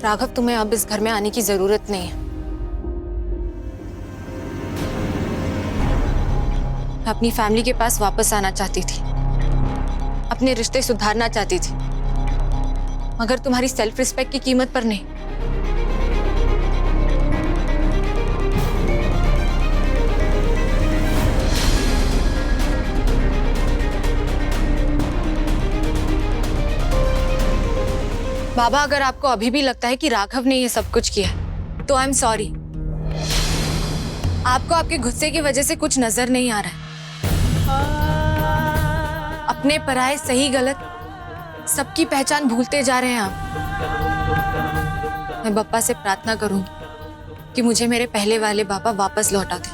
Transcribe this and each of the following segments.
राघव, तुम्हें अब इस घर में आने की जरूरत नहीं है। मैं अपनी फैमिली के पास वापस आना चाहती थी, अपने रिश्ते सुधारना चाहती थी, मगर तुम्हारी सेल्फ रिस्पेक्ट की कीमत पर नहीं। बाबा, अगर आपको अभी भी लगता है कि राघव ने ये सब कुछ किया है, तो आई एम सॉरी। आपको आपके गुस्से की वजह से कुछ नजर नहीं आ रहा है। अपने पराये सही गलत सबकी पहचान भूलते जा रहे हैं आप। मैं बप्पा से प्रार्थना करूंगी कि मुझे मेरे पहले वाले बाबा वापस लौटा दें।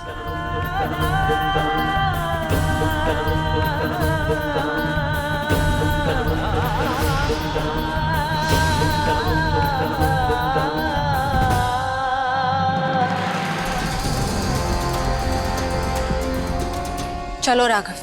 चलो राघव।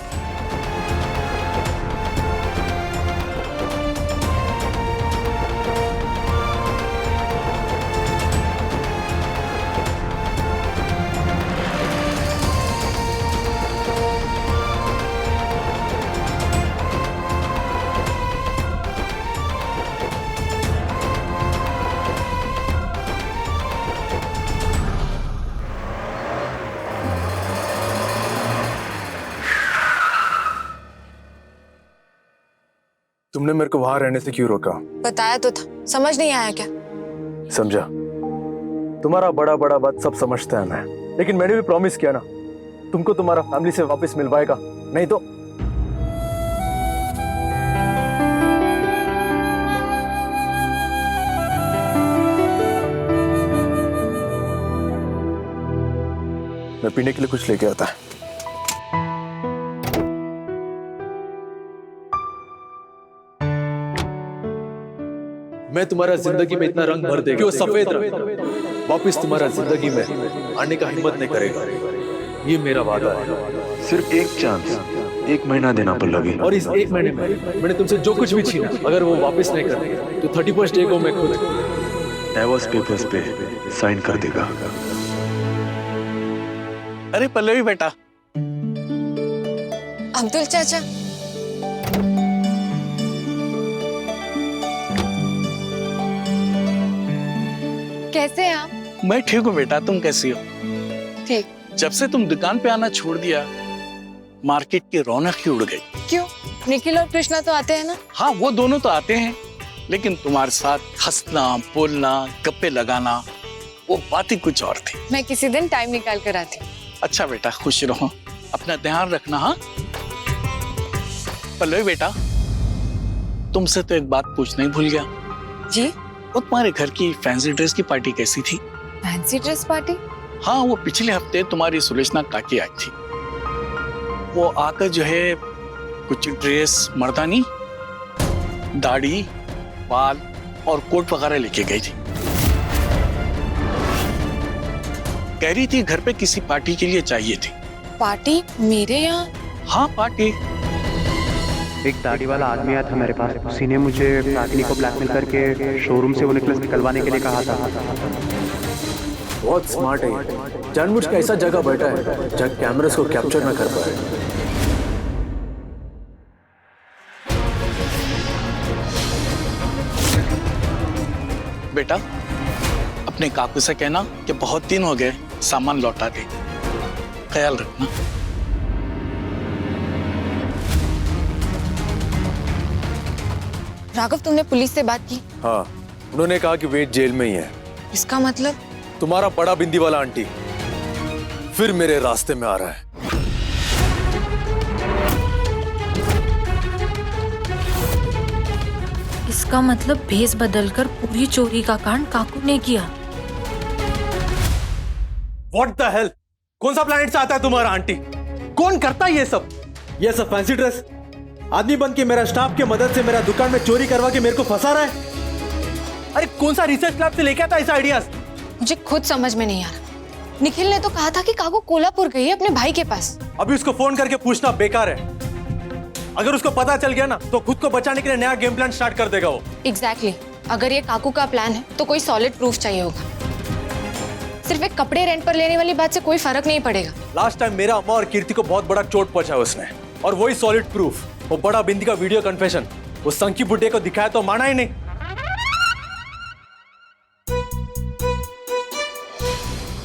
तुमने मेरे को वहां रहने से क्यों रोका? बताया तो था, समझ नहीं आया क्या? समझा। तुम्हारा बड़ा बड़ा बात सब समझता है मैं, लेकिन मैंने भी प्रॉमिस किया ना, तुमको तुम्हारा फैमिली से वापस मिलवाएगा, नहीं तो मैं पीने के लिए कुछ लेके आता है। मैं तुम्हारा जिंदगी में इतना रंग भर देगा कि वो सफेद रंग वापिस तुम्हारा जिंदगी में आने का हिम्मत नहीं करेगा। ये मेरा वादा है। सिर्फ एक चांस, 1 महीना देना पल्लवी। और इस 1 महीने में मैंने तुमसे जो कुछ भी छीना, अगर वो वापस नहीं करते तो 31st डे को मैं खुद डाइवोर्स पेपर्स पे साइन कर देगा। अरे पल्लवी बेटा। अब्दुल चाचा, कैसे हैं आप? मैं ठीक हूँ बेटा, तुम कैसी हो? ठीक। जब से तुम दुकान पे आना छोड़ दिया, मार्केट की रौनक ही उड़ गई। क्यों? निखिल और कृष्णा तो आते हैं ना? हाँ, वो दोनों तो आते हैं, लेकिन तुम्हारे साथ हंसना, बोलना, गप्पे लगाना, वो बात ही कुछ और थी। मैं किसी दिन टाइम निकाल कर आती हूँ। अच्छा बेटा, खुश रहो, अपना ध्यान रखना। हाँ पल्लवी बेटा, तुमसे तो एक बात पूछना ही भूल गया। जी? वो तुम्हारे घर की फैंसी ड्रेस की पार्टी कैसी थी? Fancy dress party? हाँ, वो पिछले हफ्ते तुम्हारी सुलोचना काकी आई थी। वो आकर जो है कुछ ड्रेस, मर्दानी, दाढ़ी, बाल और कोट वगैरह लेके गई थी। कह रही थी घर पे किसी पार्टी के लिए चाहिए थी। पार्टी मेरे यहाँ? हाँ, पार्टी। एक दाढ़ी वाला आदमी आया था मेरे पास, उसी ने मुझे रागिनी को ब्लैकमेल करके शोरूम से वो नेकलेस निकलवाने के लिए कहा था। बहुत स्मार्ट है, जानबूझ के ऐसा जगह बैठा है जहाँ कैमरास को कैप्चर ना कर पाए। बेटा, अपने काकू से कहना कि बहुत दिन हो गए सामान लौटा दे, ख्याल रखना। राघव, तुमने पुलिस से बात की? हाँ, उन्होंने कहा कि वेद जेल में ही है। इसका मतलब? तुम्हारा बड़ा बिंदी वाला आंटी फिर मेरे रास्ते में आ रहा है। इसका मतलब भेस बदलकर पूरी चोरी का कांड काकू ने किया। What the hell? कौन सा प्लेनेट से आता है तुम्हारा आंटी? कौन करता है ये सब? ये सब फैंसी ड्रेस आदमी बन के मेरा स्टाफ की मदद से मेरा दुकान में चोरी करवा के मेरे को फंसा रहा है। अरे कौन सा रिसर्च लैब से लेके आता ऐसा आइडियाज? मुझे खुद समझ में नहीं आ रहा। निखिल ने तो कहा था कि काकू कोल्हापुर गई है अपने भाई के पास। अभी उसको फोन करके पूछना बेकार है। अगर उसको पता चल गया ना तो खुद को बचाने के लिए नया गेम प्लान स्टार्ट कर देगा वो। एग्जैक्टली। अगर ये काकू का प्लान है तो कोई सॉलिड प्रूफ चाहिए होगा। सिर्फ एक कपड़े रेंट पर लेने वाली बात से कोई फर्क नहीं पड़ेगा। लास्ट टाइम मेरा अम्मा और कीर्ति को बहुत बड़ा चोट पहुंचाया उसने, और वही सॉलिड प्रूफ, वो बड़ा बिंदी का वीडियो कन्फेशन, वो संकी बुड्ढे को दिखाया तो माना ही नहीं।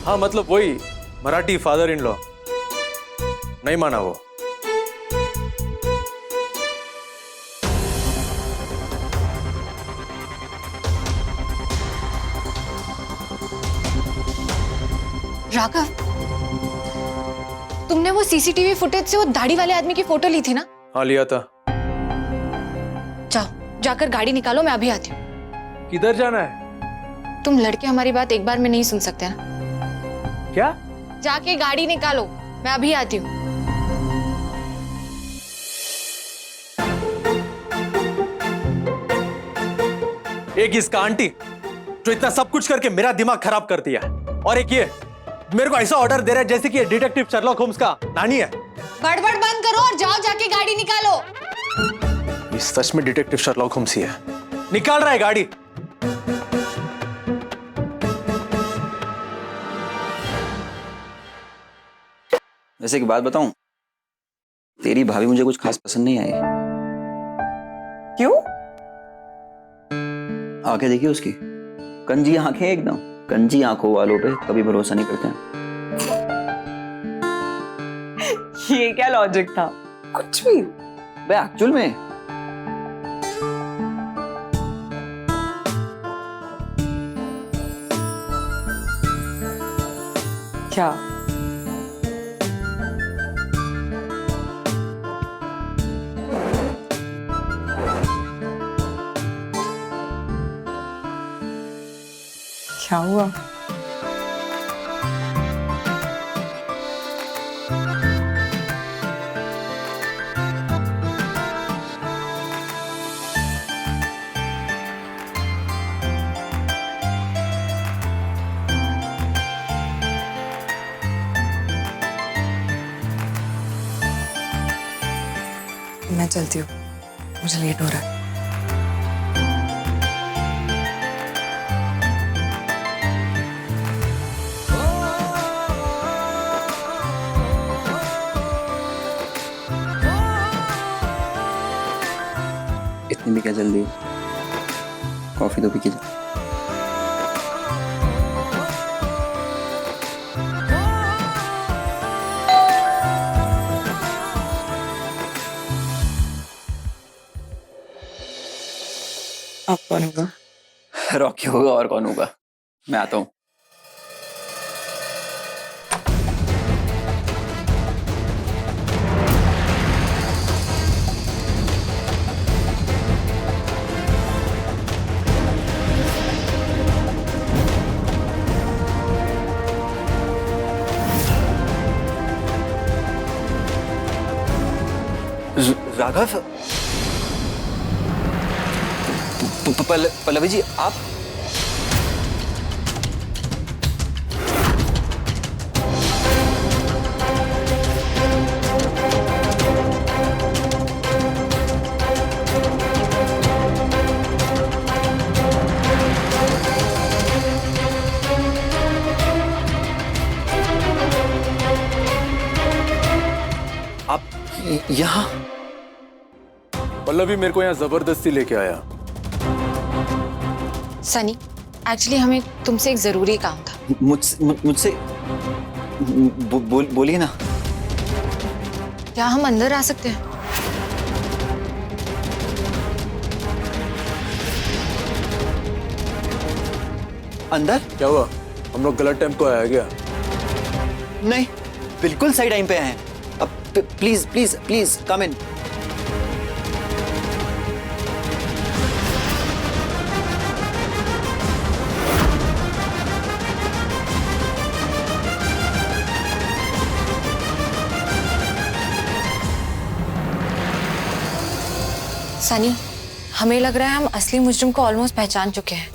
हाँ मतलब वही मराठी फादर इन लॉ, नहीं माना वो। राघव, तुमने वो सीसीटीवी फुटेज से वो दाढ़ी वाले आदमी की फोटो ली थी ना? हाँ लिया था। जाओ, जाकर गाड़ी निकालो, मैं अभी आती हूँ। किधर जाना है? तुम लड़के हमारी बात एक बार में नहीं सुन सकते ना? क्या? जाके गाड़ी निकालो, मैं अभी आती हूँ। एक इसका आंटी जो इतना सब कुछ करके मेरा दिमाग खराब कर दिया, और एक ये मेरे को ऐसा ऑर्डर दे रहा है जैसे कि ये डिटेक्टिव शर्लॉक होम्स का नानी है। बड़बड़ बंद करो और जाओ, जाके गाड़ी निकालो। ये सच में डिटेक्टिव शर्लॉक होम्स ही है। निकाल रहा है गाड़ी। वैसे एक बात बताऊं, तेरी भाभी मुझे कुछ खास पसंद नहीं आई। क्यों? आंखें देखी उसकी, कंजी आंखें, एकदम कंजी आंखों वालों पे कभी भरोसा नहीं करते हैं। ये क्या लॉजिक था? कुछ भी बे एक्चुअल में क्या? क्या हुआ? मैं चलती हूँ, मुझे लेट हो रहा है। इतनी भी क्या जल्दी, कॉफी तो पी के जा। अब कौन होगा? रॉकी होगा, और कौन होगा? मैं आता हूँ। राघव, पल्लवी जी आप? आप यहाँ? पल्लवी मेरे को यहाँ जबरदस्ती लेके आया। सनी, एक्चुअली हमें तुमसे एक जरूरी काम था। मुझसे बोलिए ना। क्या हम अंदर आ सकते हैं? अंदर? क्या हुआ, हम लोग गलत टाइम को आया क्या? नहीं, बिल्कुल सही टाइम पे आए हैं। अब प्लीज प्लीज प्लीज कम इन। सनी, हमें लग रहा है हम असली मुजरिम को ऑलमोस्ट पहचान चुके हैं।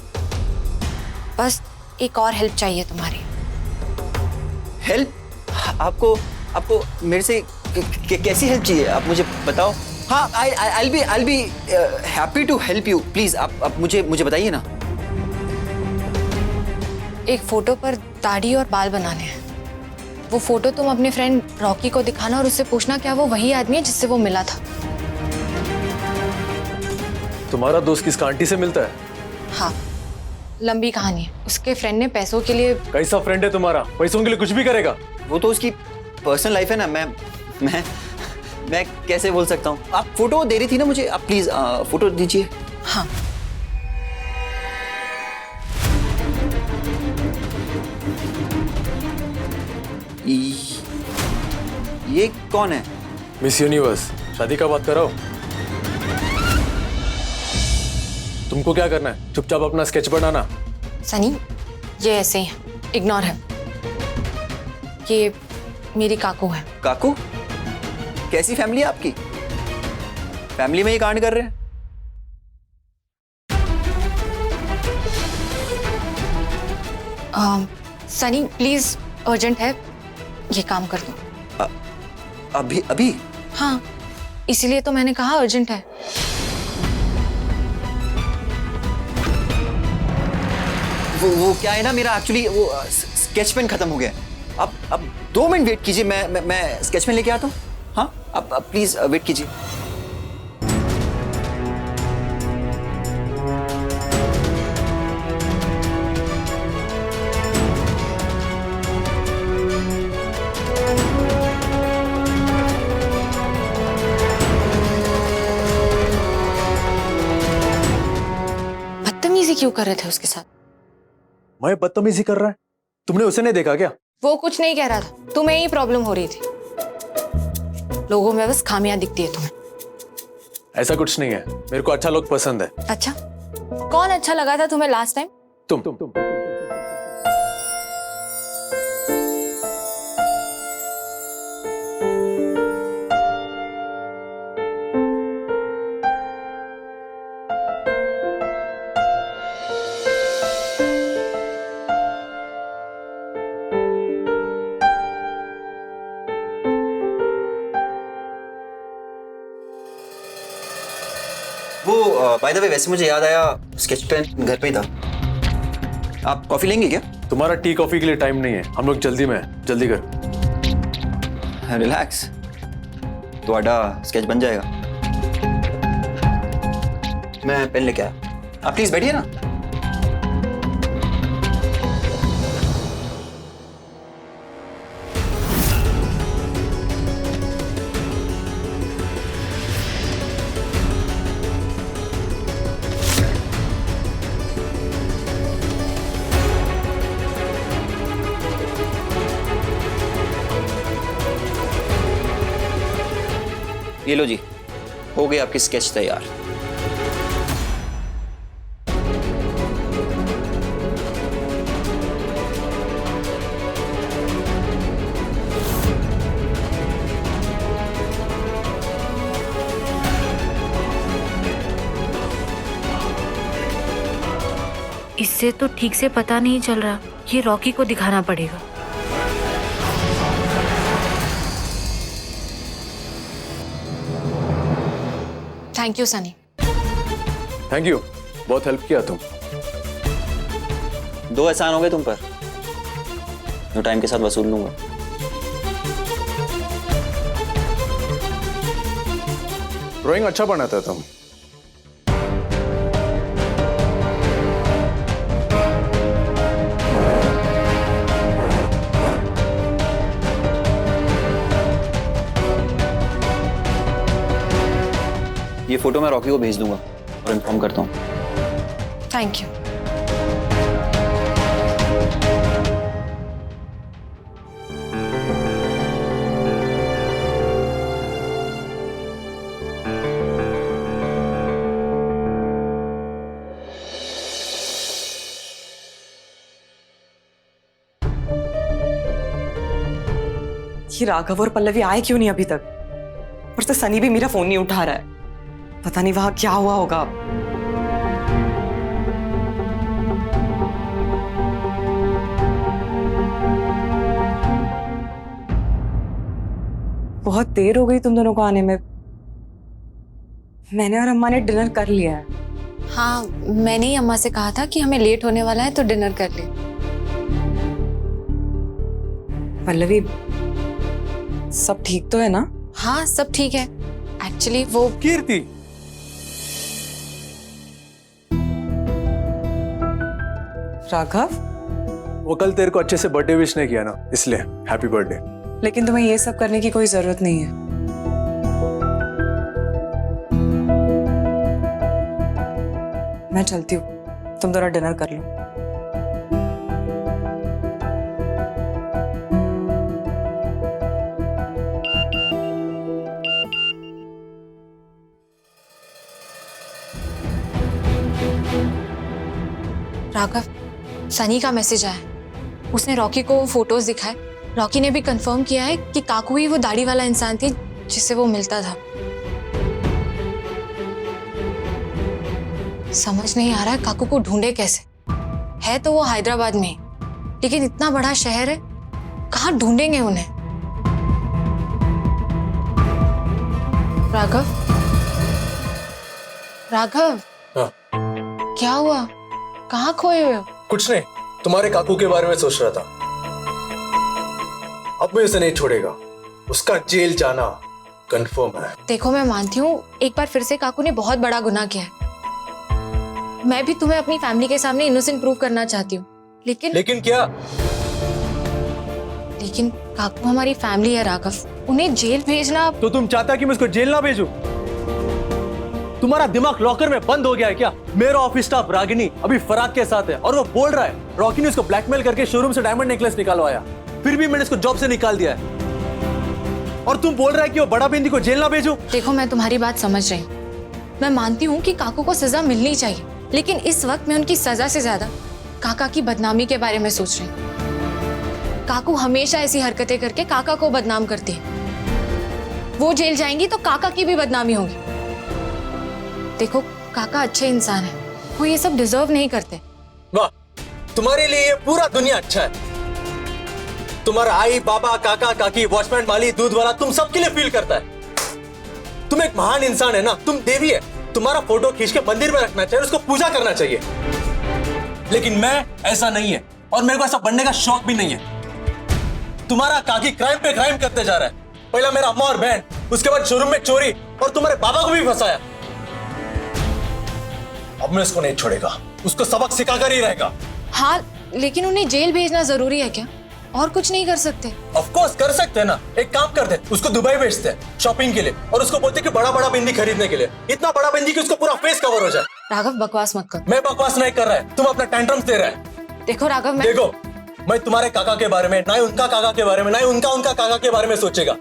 बस एक और हेल्प चाहिए तुम्हारी। हेल्प? आपको आपको मेरे से कैसी हेल्प चाहिए? आप मुझे बताओ। हाँ, I'll be happy to help you. Please, आप मुझे बताइए ना. एक फोटो पर दाढ़ी और बाल बनाने हैं। वो फोटो तुम अपने फ्रेंड रॉकी को दिखाना और उससे पूछना क्या वो वही आदमी है जिससे वो मिला था। तुम्हारा दोस्त किस आंटी से मिलता है? हाँ, लंबी कहानी है। उसके फ्रेंड ने पैसों के लिए। कैसा फ्रेंड है तुम्हारा? पैसों के लिए कुछ भी करेगा। वो तो उसकी पर्सनल लाइफ है ना. मैं कैसे बोल सकता हूँ. आप फोटो दे रही थी ना मुझे. आप प्लीज फोटो दीजिए. हाँ, ये कौन है? मिस यूनिवर्स, शादी का बात करो। तुमको क्या करना है? चुपचाप अपना स्केच बनाना। सनी, ये ऐसे ही है, इग्नोर है। ये मेरी काकू है। काकू? कैसी फैमिली है आपकी? फैमिली में ही कांड कर रहे हैं? सनी प्लीज, अर्जेंट है, ये काम कर दो। अभी? हाँ, इसीलिए तो मैंने कहा अर्जेंट है। वो क्या है ना, मेरा एक्चुअली वो स्केच पेन खत्म हो गया. अब 2 मिनट वेट कीजिए. मैं स्केच पेन लेके आता हूँ. हाँ, अब प्लीज वेट कीजिए. बदतमीजी क्यों कर रहे थे उसके साथ? मैं बदतमीजी कर रहा है? तुमने उसे नहीं देखा क्या? वो कुछ नहीं कह रहा था, तुम्हें ही प्रॉब्लम हो रही थी। लोगों में बस खामियां दिखती है तुम्हें। ऐसा कुछ नहीं है, मेरे को अच्छा लोग पसंद है। अच्छा, कौन अच्छा लगा था तुम्हें लास्ट टाइम? तुम। वो बाय द वे, वैसे मुझे याद आया, स्केच पेन घर पे ही था. आप कॉफी लेंगे क्या? तुम्हारा टी कॉफी के लिए टाइम नहीं है, हम लोग जल्दी में हैं। जल्दी कर। रिलैक्स, ਤੁਹਾਡਾ स्केच बन जाएगा. मैं पेन लेके आया. आप प्लीज बैठिए ना. ये लो जी, हो गई आपकी स्केच तैयार. इससे तो ठीक से पता नहीं चल रहा, ये रॉकी को दिखाना पड़ेगा। Thank you Sunny. Thank you, बहुत हेल्प किया तुम। 2 एहसान हो गए तुम पर, जो टाइम के साथ वसूल लूंगा. ड्राइंग अच्छा बनाता तुम। ये फोटो मैं रॉकी को भेज दूंगा और इन्फॉर्म करता हूँ. Thank you. ये राघव और पल्लवी आए क्यों नहीं अभी तक? पर से सनी भी मेरा फोन नहीं उठा रहा है। पता नहीं वहां क्या हुआ होगा। बहुत देर हो गई तुम दोनों को आने में। मैंने और अम्मा ने डिनर कर लिया है। हाँ, मैंने ही अम्मा से कहा था कि हमें लेट होने वाला है तो डिनर कर ले। पल्लवी, सब ठीक तो है ना? हाँ, सब ठीक है। एक्चुअली वो कीर्ति, राघव, वो कल तेरे को अच्छे से बर्थडे विश नहीं किया ना, इसलिए हैप्पी बर्थडे। लेकिन तुम्हें ये सब करने की कोई जरूरत नहीं है। मैं चलती हूँ, तुम दोनों डिनर कर लो। राघव, सनी का मैसेज आया। उसने रॉकी को वो फोटोज दिखाए। रॉकी ने भी कंफर्म किया है कि काकू ही वो दाढ़ी वाला इंसान थी जिससे वो मिलता था। समझ नहीं आ रहा है काकू को ढूंढे कैसे। है तो वो हैदराबाद में, लेकिन इतना बड़ा शहर है, कहाँ ढूंढेंगे उन्हें? राघव, राघव, हाँ। क्या हुआ? कहाँ खोए हुए हो? कुछ नहीं, तुम्हारे काकू के बारे में सोच रहा था। अब मैं उसे नहीं छोड़ेगा, उसका जेल जाना कंफर्म है। देखो, मैं मानती हूँ एक बार फिर से काकू ने बहुत बड़ा गुनाह किया है। मैं भी तुम्हें अपनी फैमिली के सामने इनोसेंट प्रूव करना चाहती हूँ, लेकिन क्या? लेकिन काकू हमारी फैमिली है राघव, उन्हें जेल भेजना। तो तुम चाहता कि मैं उसको जेल ना भेजूं? तुम्हारा दिमाग लॉकर में बंद हो गया है क्या? मेरा ऑफिस स्टाफ रागिनी अभी फराद के साथ है और वो बोल रहा है रॉकी ने उसको ब्लैकमेल करके शोरूम से डायमंड नेकलेस निकालवाया, फिर भी मैंने उसको जॉब से निकाल दिया है। और तुम बोल रहा है कि वो बड़ा बिंदी को जेल ना भेजूं? देखो, मैं तुम्हारी बात समझ रही हूँ। मैं मानती हूँ कि काकू को सजा मिलनी चाहिए, लेकिन इस वक्त मैं उनकी सजा से ज्यादा काका की बदनामी के बारे में सोच रही हूँ। काकू हमेशा ऐसी हरकतें करके काका को बदनाम करते हैं। वो जेल जाएंगी तो काका की भी बदनामी होगी। देखो, काका अच्छे इंसान है, वो ये सब डिजर्व नहीं करते। वाह, तुम्हारे लिए ये पूरा दुनिया अच्छा है। तुम्हारा आई, बाबा, काका, काकी, वॉचमैन, माली, दूध वाला, तुम सबके लिए फील करता है। तुम एक महान इंसान है ना, तुम देवी है। तुम्हारा फोटो खींच के मंदिर में रखना चाहिए, उसको पूजा करना चाहिए। लेकिन मैं ऐसा नहीं है, और मेरे को ऐसा बनने का शौक भी नहीं है। तुम्हारा काकी क्राइम पे क्राइम करते जा रहा है। पहला मेरा अम्मा और बहन, उसके बाद शोरूम में चोरी, और तुम्हारे बाबा को भी फंसाया। अब मैं उसको नहीं छोड़ेगा, उसको सबक सिखाकर ही रहेगा। हाँ, लेकिन उन्हें जेल भेजना जरूरी है क्या? और कुछ नहीं कर सकते? ऑफ कोर्स कर सकते हैं ना। एक काम करते हैं, उसको दुबई भेजते हैं शॉपिंग के लिए, और उसको बोलते हैं कि बड़ा बड़ा बिंदी खरीदने के लिए। इतना बड़ा बिंदी कि उसको पूरा फेस कवर हो जाए। राघव, बकवास मत कर। मैं बकवास नहीं कर रहा है, तुम अपना टेंट्रम्स दे रहा है। देखो राघव, देखो, मैं तुम्हारे काका के बारे में, ना ही उनका काका के बारे में, ना ही उनका काका के बारे में सोचेगा।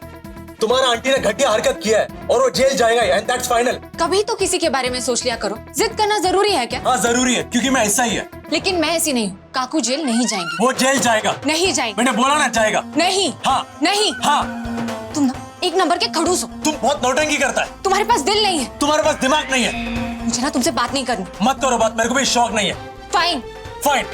तुम्हारा आंटी ने घटिया हरकत किया है और वो जेल जाएगा, एंड दैट्स फाइनल। कभी तो किसी के बारे में सोच लिया करो। जिद करना जरूरी है क्या? हाँ जरूरी है, क्योंकि मैं ऐसा ही है। लेकिन मैं ऐसी नहीं हूँ। काकू जेल नहीं जाएंगे। वो जेल जाएगा। नहीं जाएंगे। मैंने बोला ना जाएगा। नहीं। हाँ नहीं। हाँ। तुम ना एक नंबर के खड़ूस हो। तुम बहुत नौटंकी करता है। तुम्हारे पास दिल नहीं है। तुम्हारे पास दिमाग नहीं है। मुझे ना तुमसे बात नहीं करनी। मत करो बात, मेरे को भी शौक नहीं है। फाइन। फाइन।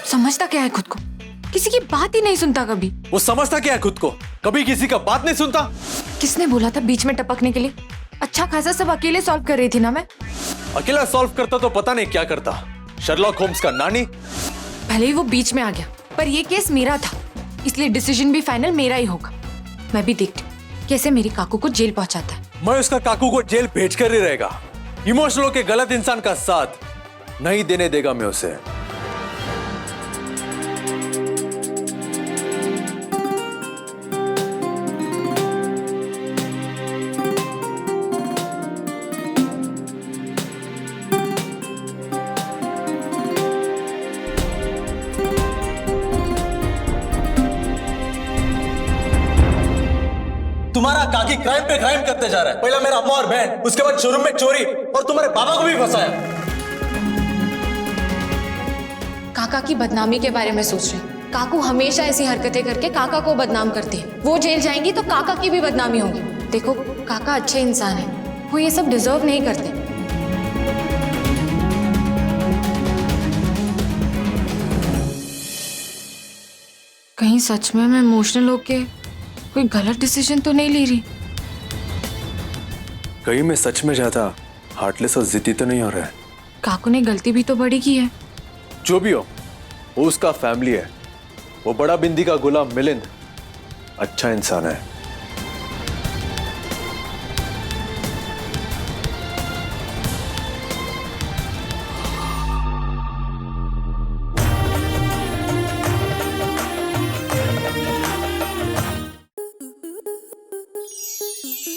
समझता क्या है खुद को? किसी की बात ही नहीं सुनता कभी। वो समझता क्या है खुद को? कभी किसी का बात नहीं सुनता। किसने बोला था बीच में टपकने के लिए? अच्छा खासा सब अकेले सॉल्व कर रही थी ना मैं। अकेला सॉल्व करता तो पता नहीं क्या करता। शर्लॉक होम्स का नानी। भले ही वो बीच में आ गया, पर ये केस मेरा था, इसलिए डिसीजन भी फाइनल मेरा ही होगा। मैं भी देखती हूँ कैसे मेरी काकू को जेल पहुंचाता है। मैं उसका काकू को जेल भेजकर ही रहेगा। इमोशनल के गलत इंसान का साथ नहीं देने देगा मैं उसे। तुम्हारा काकी क्राइम पे क्राइम करते जा रहा है। पहला मेरा अम्मा और बहन, उसके बाद शोरूम में चोरी, और तुम्हारे बाबा को भी फंसाया। काका की बदनामी के बारे में सोच रही हूँ। काकू हमेशा ऐसी हरकतें करके काका को बदनाम करते हैं। वो जेल जाएंगी तो काका की भी बदनामी होगी। देखो, काका अच्छे इंसान है, वो ये सब डिजर्व नहीं करते। कहीं सच में मैं इमोशनल होके कोई गलत डिसीजन तो नहीं ले रही? कहीं मैं सच में ज्यादा हार्टलेस और जिद्दी तो नहीं हो रहा है? काकू ने गलती भी तो बड़ी की है। जो भी हो, वो उसका फैमिली है। वो बड़ा बिंदी का गुलाम मिलिंद अच्छा इंसान है।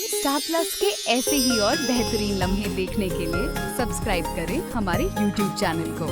स्टार प्लस के ऐसे ही और बेहतरीन लम्हे देखने के लिए सब्सक्राइब करें हमारे YouTube चैनल को।